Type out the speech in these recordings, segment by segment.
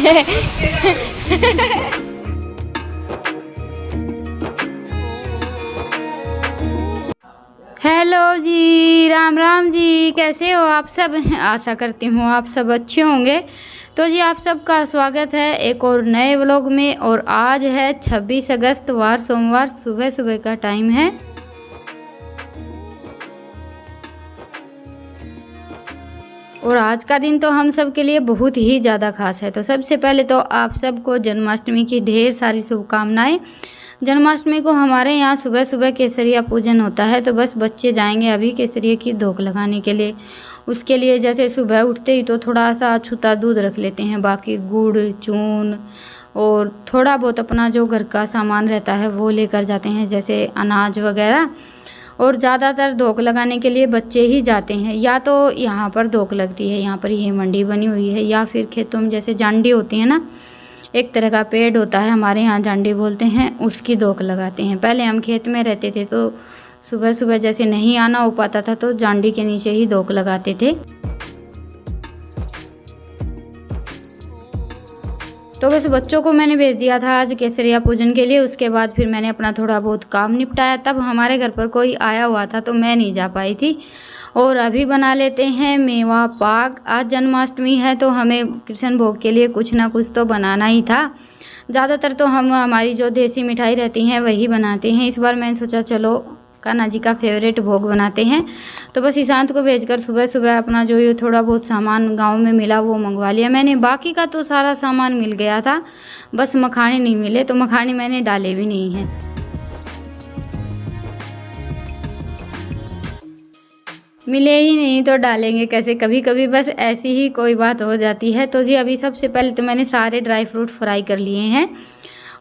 Hello जी, राम राम जी, कैसे हो आप सब? आशा करती हूँ आप सब अच्छे होंगे। तो जी आप सबका स्वागत है एक और नए व्लॉग में। और आज है 26 अगस्त वार सोमवार, सुबह सुबह का टाइम है। और आज का दिन तो हम सब के लिए बहुत ही ज़्यादा खास है। तो सबसे पहले तो आप सबको जन्माष्टमी की ढेर सारी शुभकामनाएं। जन्माष्टमी को हमारे यहाँ सुबह सुबह केसरिया पूजन होता है। तो बस बच्चे जाएंगे अभी केसरिया की धोक लगाने के लिए। उसके लिए जैसे सुबह उठते ही तो थोड़ा सा अछूता दूध रख लेते हैं, बाकी गुड़ चून और थोड़ा बहुत अपना जो घर का सामान रहता है वो लेकर जाते हैं, जैसे अनाज वगैरह। और ज़्यादातर धोक लगाने के लिए बच्चे ही जाते हैं। या तो यहाँ पर धोक लगती है, यहाँ पर ये मंडी बनी हुई है, या फिर खेतों में जैसे जांडी होती है ना, एक तरह का पेड़ होता है, हमारे यहाँ जांडी बोलते हैं, उसकी धोक लगाते हैं। पहले हम खेत में रहते थे तो सुबह सुबह जैसे नहीं आना हो पाता था तो जांडी के नीचे ही धोक लगाते थे। तो बस बच्चों को मैंने भेज दिया था आज केसरिया पूजन के लिए। उसके बाद फिर मैंने अपना थोड़ा बहुत काम निपटाया। तब हमारे घर पर कोई आया हुआ था तो मैं नहीं जा पाई थी। और अभी बना लेते हैं मेवा पाक। आज जन्माष्टमी है तो हमें कृष्ण भोग के लिए कुछ ना कुछ तो बनाना ही था। ज़्यादातर तो हम हमारी जो देसी मिठाई रहती हैं वही बनाते हैं। इस बार मैंने सोचा चलो कान्हा जी का फेवरेट भोग बनाते हैं। तो बस ईशांत को भेजकर सुबह सुबह अपना जो ये थोड़ा बहुत सामान गांव में मिला वो मंगवा लिया मैंने। बाकी का तो सारा सामान मिल गया था, बस मखाने नहीं मिले, तो मखाने मैंने डाले भी नहीं हैं। मिले ही नहीं तो डालेंगे कैसे, कभी कभी बस ऐसी ही कोई बात हो जाती है। तो जी अभी सबसे पहले तो मैंने सारे ड्राई फ्रूट फ्राई कर लिए हैं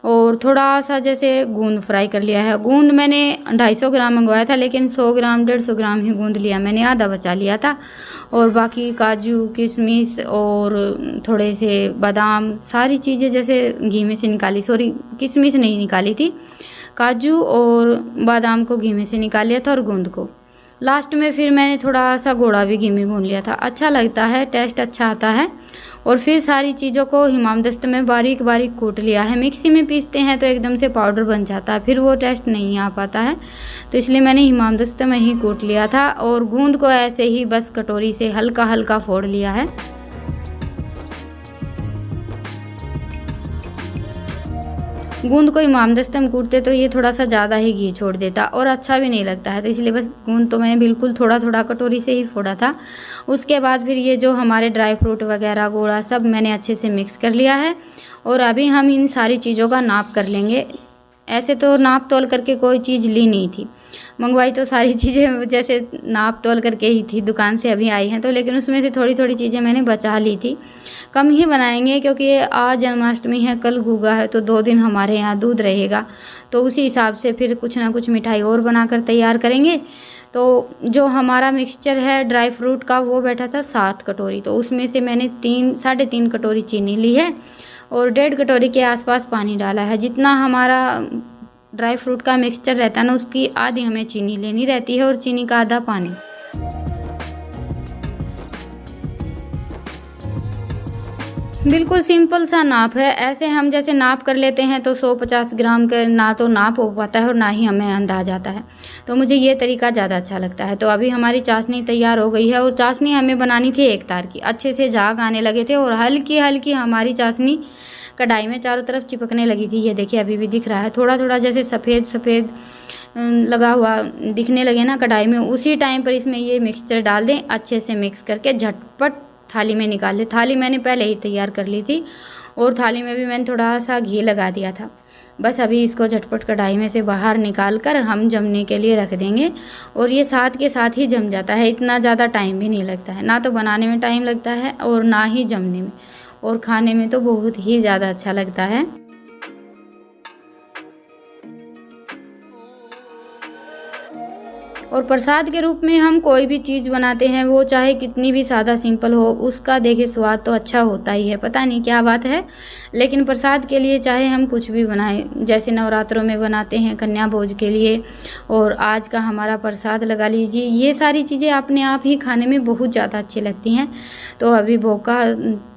और थोड़ा सा जैसे गूंद फ्राई कर लिया है। गूंद मैंने 250 ग्राम मंगवाया था, लेकिन 100 ग्राम 150 ग्राम ही गूंद लिया मैंने, आधा बचा लिया था। और बाकी काजू किशमिश और थोड़े से बादाम, सारी चीज़ें जैसे घी में से निकाली, सॉरी किशमिश नहीं निकाली थी, काजू और बादाम को घी में से निकाल लिया था और गूंद को। लास्ट में फिर मैंने थोड़ा सा घोड़ा भी घी में भून लिया था, अच्छा लगता है, टेस्ट अच्छा आता है। और फिर सारी चीज़ों को हिमामदस्त में बारीक बारीक कूट लिया है। मिक्सी में पीसते हैं तो एकदम से पाउडर बन जाता है, फिर वो टेस्ट नहीं आ पाता है, तो इसलिए मैंने हिमामदस्त में ही कूट लिया था। और गूंद को ऐसे ही बस कटोरी से हल्का हल्का फोड़ लिया है। गूंद को इमामदस्ते में कूटते तो ये थोड़ा सा ज़्यादा ही घी छोड़ देता और अच्छा भी नहीं लगता है, तो इसलिए बस गूंद तो मैंने बिल्कुल थोड़ा थोड़ा कटोरी से ही फोड़ा था। उसके बाद फिर ये जो हमारे ड्राई फ्रूट वगैरह गोला सब मैंने अच्छे से मिक्स कर लिया है। और अभी हम इन सारी चीज़ों का नाप कर लेंगे। ऐसे तो नाप तोल करके कोई चीज़ ली नहीं थी, मंगवाई तो सारी चीज़ें जैसे नाप तोल करके ही थी, दुकान से अभी आई हैं तो, लेकिन उसमें से थोड़ी थोड़ी चीज़ें मैंने बचा ली थी। कम ही बनाएंगे क्योंकि आज जन्माष्टमी है, कल गुगा है, तो 2 दिन हमारे यहाँ दूध रहेगा, तो उसी हिसाब से फिर कुछ ना कुछ मिठाई और बनाकर तैयार करेंगे। तो जो हमारा मिक्सचर है ड्राई फ्रूट का वो बैठा था 7 कटोरी, तो उसमें से मैंने 3-3.5 कटोरी चीनी ली है और 1.5 कटोरी के आसपास पानी डाला है। जितना हमारा ड्राई फ्रूट का मिक्सचर रहता है ना, उसकी आधी हमें चीनी लेनी रहती है और चीनी का आधा पानी। बिल्कुल सिंपल सा नाप है। ऐसे हम जैसे नाप कर लेते हैं तो 150 ग्राम के ना तो नाप हो पाता है और ना ही हमें अंदाज आता है, तो मुझे ये तरीका ज़्यादा अच्छा लगता है। तो अभी हमारी चाशनी तैयार हो गई है और चाशनी हमें बनानी थी 1 तार की। अच्छे से झाग आने लगे थे और हल्की हल्की हमारी चाशनी कढ़ाई में चारों तरफ चिपकने लगी थी। ये देखिए अभी भी दिख रहा है, थोड़ा थोड़ा जैसे सफ़ेद सफ़ेद लगा हुआ दिखने लगे ना कढ़ाई में, उसी टाइम पर इसमें ये मिक्सचर डाल दें, अच्छे से मिक्स करके झटपट थाली में निकाल लें। थाली मैंने पहले ही तैयार कर ली थी और थाली में भी मैंने थोड़ा सा घी लगा दिया था। बस अभी इसको झटपट कढ़ाई में से बाहर निकाल कर हम जमने के लिए रख देंगे। और ये साथ के साथ ही जम जाता है, इतना ज़्यादा टाइम भी नहीं लगता है, ना तो बनाने में टाइम लगता है और ना ही जमने में, और खाने में तो बहुत ही ज़्यादा अच्छा लगता है। और प्रसाद के रूप में हम कोई भी चीज़ बनाते हैं, वो चाहे कितनी भी सादा सिंपल हो, उसका देखिए स्वाद तो अच्छा होता ही है, पता नहीं क्या बात है। लेकिन प्रसाद के लिए चाहे हम कुछ भी बनाएं, जैसे नवरात्रों में बनाते हैं कन्या भोज के लिए, और आज का हमारा प्रसाद लगा लीजिए, ये सारी चीज़ें अपने आप ही खाने में बहुत ज़्यादा अच्छी लगती हैं। तो अभी भोग का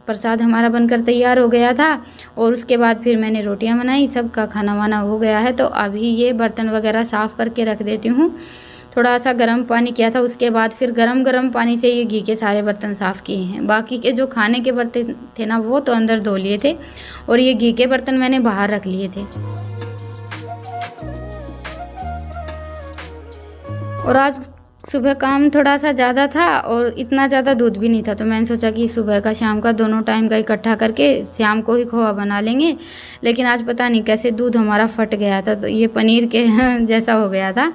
प्रसाद हमारा बनकर तैयार हो गया था, और उसके बाद फिर मैंने रोटियां बनाई, सबका खाना वाना हो गया है। तो अभी ये बर्तन वगैरह साफ़ करके रख देती हूँ। थोड़ा सा गर्म पानी किया था, उसके बाद फिर गरम पानी से ये घी के सारे बर्तन साफ़ किए हैं। बाकी के जो खाने के बर्तन थे ना, वो तो अंदर धो लिए थे, और ये घी के बर्तन मैंने बाहर रख लिए थे। और आज सुबह काम थोड़ा सा ज़्यादा था, और इतना ज़्यादा दूध भी नहीं था, तो मैंने सोचा कि सुबह का शाम का दोनों टाइम का इकट्ठा करके शाम को ही खोआ बना लेंगे। लेकिन आज पता नहीं कैसे दूध हमारा फट गया था, तो ये पनीर के जैसा हो गया था।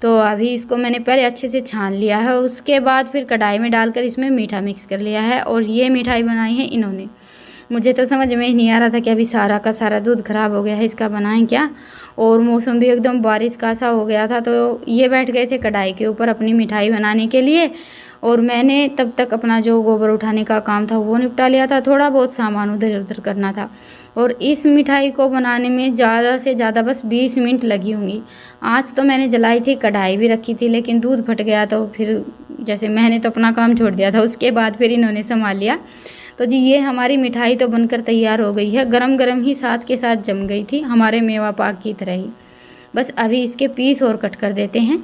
तो अभी इसको मैंने पहले अच्छे से छान लिया है, उसके बाद फिर कढ़ाई में डालकर इसमें मीठा मिक्स कर लिया है। और ये मिठाई बनाई है इन्होंने। मुझे तो समझ में ही नहीं आ रहा था कि अभी सारा का सारा दूध ख़राब हो गया है, इसका बनाएं क्या। और मौसम भी एकदम बारिश का सा हो गया था, तो ये बैठ गए थे कढ़ाई के ऊपर अपनी मिठाई बनाने के लिए, और मैंने तब तक अपना जो गोबर उठाने का काम था वो निपटा लिया था। थोड़ा बहुत सामान उधर उधर करना था, और इस मिठाई को बनाने में ज़्यादा से ज़्यादा बस 20 मिनट लगी होंगी। आँच तो मैंने जलाई थी, कढ़ाई भी रखी थी, लेकिन दूध फट गया, तो फिर जैसे मैंने तो अपना काम छोड़ दिया था, उसके बाद फिर इन्होंने संभाल लिया। तो जी ये हमारी मिठाई तो बनकर तैयार हो गई है, गरम गरम ही साथ के साथ जम गई थी, हमारे मेवा पाक की तरह ही। बस अभी इसके पीस और कट कर देते हैं।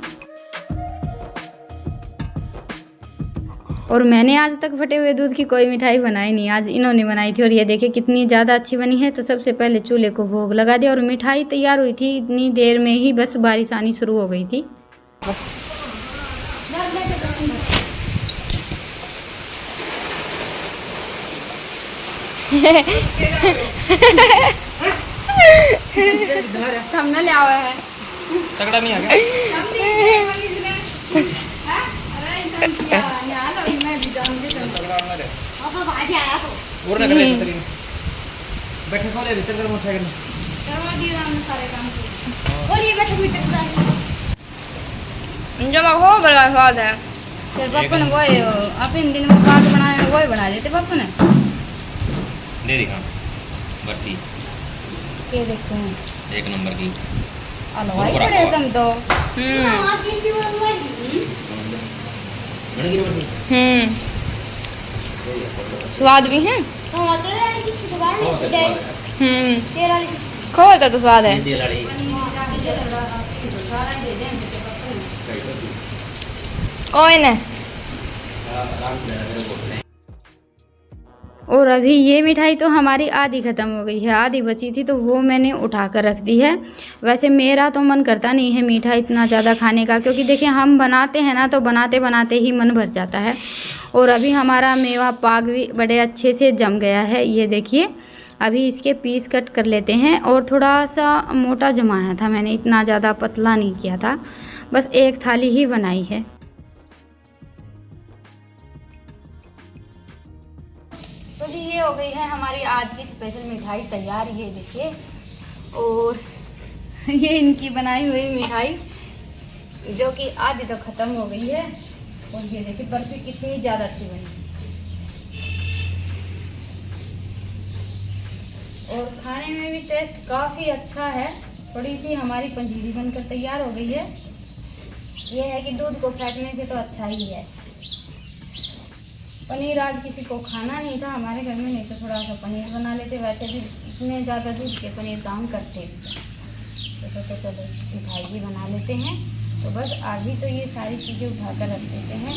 और मैंने आज तक फटे हुए दूध की कोई मिठाई बनाई नहीं, आज इन्होंने बनाई थी, और ये देखिए कितनी ज़्यादा अच्छी बनी है। तो सबसे पहले चूल्हे को भोग लगा दिया, और मिठाई तैयार हुई थी इतनी देर में ही, बस बारिश आनी शुरू हो गई थी। हमने ले आया है, तगड़ा नहीं आ गया। और ना करे तरी बैठे साले रिचर कर मोटा करना करवा दिए हमने सारे काम को। और ये बैठे हुए जो मैं हो बड़ा स्वाद है। फिर पापा ने वो अपने दिन में पाक बनाने में वो बना देते पापा ने। दे दिखा बर्ती ये देखो एक नंबर की अलवाई पड़े तुम तो। स्वाद भी है। खोलता तो स्वाद है। कोई ना। और अभी ये मिठाई तो हमारी आधी ख़त्म हो गई है, आधी बची थी, तो वो मैंने उठा कर रख दी है। वैसे मेरा तो मन करता नहीं है मीठा इतना ज़्यादा खाने का, क्योंकि देखिए हम बनाते हैं ना, तो बनाते बनाते ही मन भर जाता है। और अभी हमारा मेवा पाक भी बड़े अच्छे से जम गया है, ये देखिए। अभी इसके पीस कट कर लेते हैं, और थोड़ा सा मोटा जमाया था मैंने, इतना ज़्यादा पतला नहीं किया था, बस एक थाली ही बनाई है। तो जी ये हो गई है हमारी आज की स्पेशल मिठाई तैयार, ये देखिए। और ये इनकी बनाई हुई मिठाई, जो कि आधी तो ख़त्म हो गई है। और ये देखिए बर्फी कितनी ज़्यादा अच्छी बनी, और खाने में भी टेस्ट काफ़ी अच्छा है। थोड़ी सी हमारी पंजीरी बनकर तैयार हो गई है। ये है कि दूध को फेंकने से तो अच्छा ही है। पनीर आज किसी को खाना नहीं था हमारे घर में, नहीं तो थोड़ा सा पनीर बना लेते। वैसे भी इतने ज़्यादा दूध के पनीर काम करते भी, तो सोचे चलो मिठाई भी बना लेते हैं। तो बस अभी तो ये सारी चीज़ें उठा कर रख देते हैं।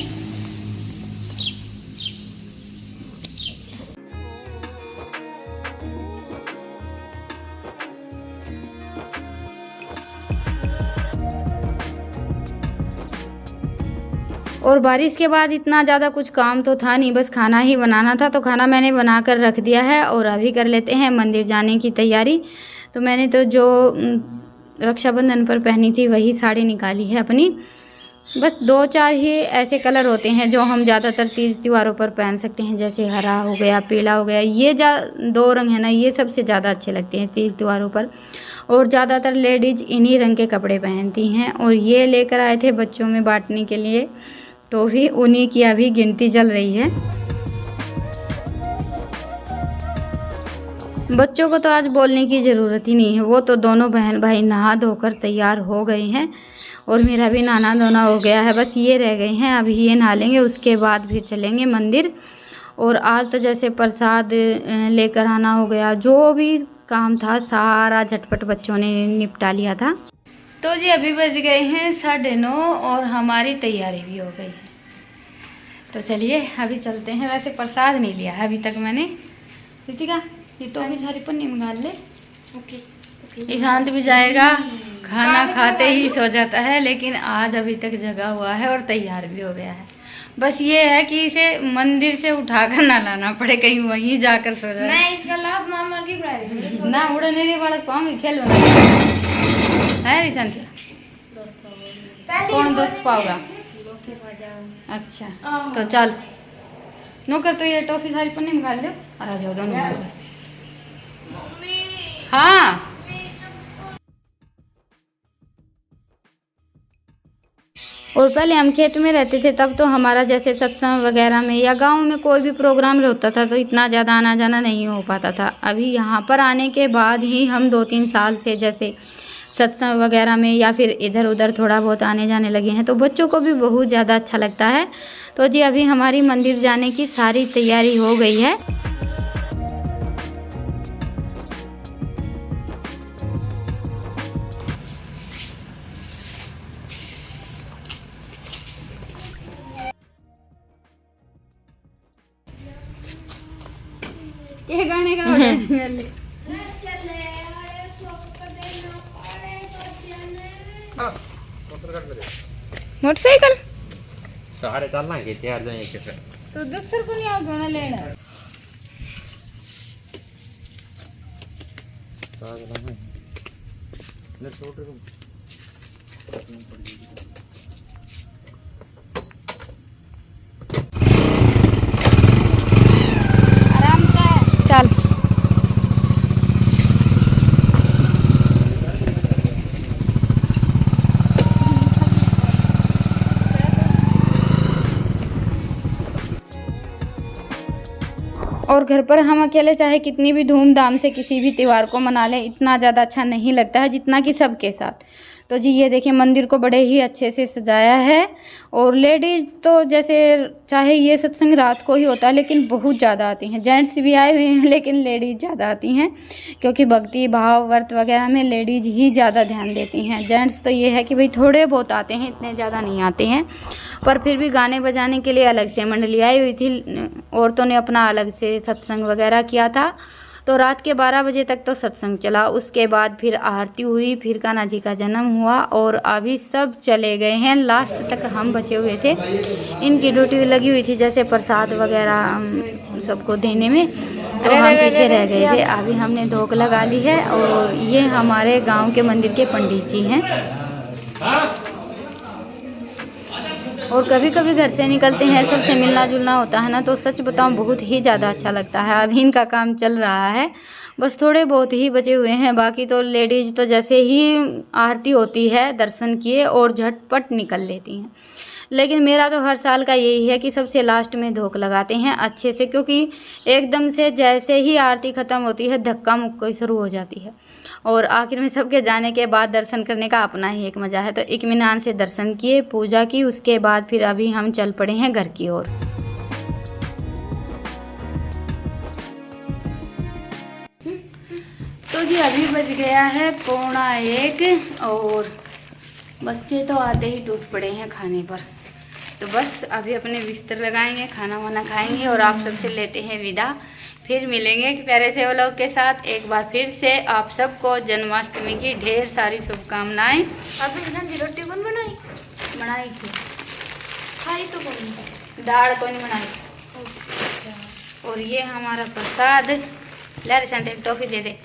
और बारिश के बाद इतना ज़्यादा कुछ काम तो था नहीं, बस खाना ही बनाना था। तो खाना मैंने बना कर रख दिया है, और अभी कर लेते हैं मंदिर जाने की तैयारी। तो मैंने तो जो रक्षाबंधन पर पहनी थी वही साड़ी निकाली है अपनी। बस 2-4 ही ऐसे कलर होते हैं जो हम ज़्यादातर तीज त्योहारों पर पहन सकते हैं, जैसे हरा हो गया, पीला हो गया। ये 2 रंग है ना, ये सबसे ज़्यादा अच्छे लगते हैं तीज त्योहारों पर। और ज़्यादातर लेडीज़ इन्हीं रंग के कपड़े पहनती हैं। और ये लेकर आए थे बच्चों में बांटने के लिए टॉफ़ी, उन्हीं की अभी गिनती चल रही है। बच्चों को तो आज बोलने की ज़रूरत ही नहीं है, वो तो दोनों बहन भाई नहा धोकर तैयार हो गए हैं और मेरा भी नहाना धोना हो गया है। बस ये रह गए हैं, अभी ये नहा लेंगे, उसके बाद फिर चलेंगे मंदिर। और आज तो जैसे प्रसाद लेकर आना हो गया, जो भी काम था सारा झटपट बच्चों ने निपटा लिया था। तो जी अभी बज गए हैं 9:30 और हमारी तैयारी भी हो गई है। तो चलिए अभी चलते हैं। वैसे प्रसाद नहीं लिया है अभी तक मैंने। रितिका ये टोपी सारी पन्नी में डाल ले। ओके। ईशांत भी जाएगा, खाना खाते ही सो जाता है, लेकिन आज अभी तक जगा हुआ है और तैयार भी हो गया है। बस ये है कि इसे मंदिर से उठाकर ना लाना पड़े, कहीं वहीं जाकर सो जाए। मैं इसका लाभ मामा की पढ़ाई ना उड़ने नहीं बालक पाऊंगी, खेल है ईशांत। कौन दोस्त पाओगा? अच्छा तो चल नौकर, तो ये टॉफी सारी पन्नी में डाल ले और आ जाओ दोनों। हाँ और पहले हम खेत में रहते थे, तब तो हमारा जैसे सत्संग वगैरह में या गांव में कोई भी प्रोग्राम होता था तो इतना ज़्यादा आना जाना नहीं हो पाता था। अभी यहाँ पर आने के बाद ही हम 2-3 साल से जैसे सत्संग वगैरह में या फिर इधर उधर थोड़ा बहुत आने जाने लगे हैं, तो बच्चों को भी बहुत ज़्यादा अच्छा लगता है। तो जी अभी हमारी मंदिर जाने की सारी तैयारी हो गई है। ये गाने का मोटरसाइकिल सारे चलना के 4 जने के तो 10 को नहीं आओगे ना लेना। आराम से चल। और घर पर हम अकेले चाहे कितनी भी धूमधाम से किसी भी त्यौहार को मना लें, इतना ज़्यादा अच्छा नहीं लगता है जितना कि सबके साथ। तो जी ये देखिए मंदिर को बड़े ही अच्छे से सजाया है। और लेडीज़ तो जैसे चाहे ये सत्संग रात को ही होता है लेकिन बहुत ज़्यादा आती हैं। जेंट्स भी आए हुए हैं लेकिन लेडीज़ ज़्यादा आती हैं, क्योंकि भक्ति भाव व्रत वगैरह में लेडीज़ ही ज़्यादा ध्यान देती हैं। जेंट्स तो ये है कि भाई थोड़े बहुत आते हैं, इतने ज़्यादा नहीं आते हैं। पर फिर भी गाने बजाने के लिए अलग से मंडली आई हुई थी, औरतों ने अपना अलग से सत्संग वगैरह किया था। तो रात के 12 बजे तक तो सत्संग चला, उसके बाद फिर आरती हुई, फिर कान्हा जी का जन्म हुआ और अभी सब चले गए हैं। लास्ट तक हम बचे हुए थे, इनकी ड्यूटी लगी हुई थी जैसे प्रसाद वगैरह सबको देने में, तो हम पीछे रह गए थे। अभी हमने धोक लगा ली है और ये हमारे गांव के मंदिर के पंडित जी हैं। और कभी कभी घर से निकलते हैं, सबसे मिलना जुलना होता है ना, तो सच बताऊं बहुत ही ज़्यादा अच्छा लगता है। अभी इनका काम चल रहा है, बस थोड़े बहुत ही बचे हुए हैं। बाकी तो लेडीज़ तो जैसे ही आरती होती है दर्शन किए और झटपट निकल लेती हैं। लेकिन मेरा तो हर साल का यही है कि सबसे लास्ट में धोक लगाते हैं अच्छे से, क्योंकि एकदम से जैसे ही आरती ख़त्म होती है धक्का मुक्की शुरू हो जाती है और आखिर में सबके जाने के बाद दर्शन करने का अपना ही एक मज़ा है। तो इत्मीनान से दर्शन किए, पूजा की, उसके बाद फिर अभी हम चल पड़े हैं घर की ओर। तो जी अभी बज गया है 12:45 और बच्चे तो आते ही टूट पड़े हैं खाने पर। तो बस अभी अपने बिस्तर लगाएंगे, खाना वाना खाएंगे और आप सबसे लेते हैं विदा। फिर मिलेंगे प्यारे से व्लॉग के साथ। एक बार फिर से आप सबको जन्माष्टमी की ढेर सारी शुभकामनाएं। आपने रोटी कौन बनाई? बनाई थी, खाई तो कौन? दाल कौन बनाई। और ये हमारा प्रसाद। ले रे संत एक टॉफी दे दे,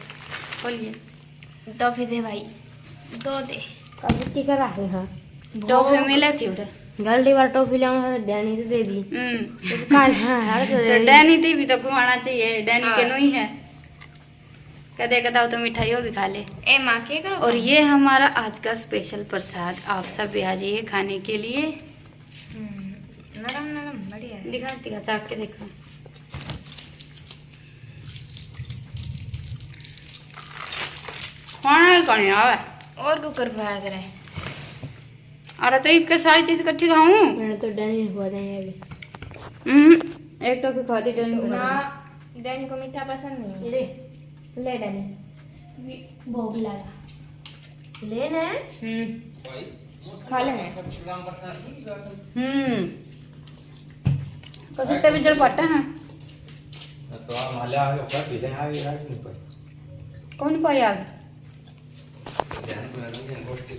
खोलिए टॉफी दे भाई, दो दे। कभी करा है टॉफी मिले थी उधर जल्दी बार टॉफी लाऊंगा तो डैनी से दे दी। तो डैनी थी भी तो घुमाना चाहिए, डैनी के नहीं है। कदे कदा तो मिठाइयों भी खा ले। ए माँ के करो। और ये हमारा आज का स्पेशल प्रसाद, आप सब भी आ जाइए खाने के लिए। नरम नरम बढ़िया है। दिखा चाक के देखो। खाना करने आवे और कुकर भाया करे। अरे तो इसके सारी चीज इकट्ठी खाऊं। मैंने तो डैनी हुआ देंगे अभी। एक तो खाती डन ना डैनी को मीठा पसंद नहीं है। ले डैनी भोग लगा लेना है। खा लेना। कभी तभी जल पट्टा है तो आप माल्या आगे ऊपर पीले आगे नहीं कोई कौन पाई आग ध्यान को नहीं गोष्ठी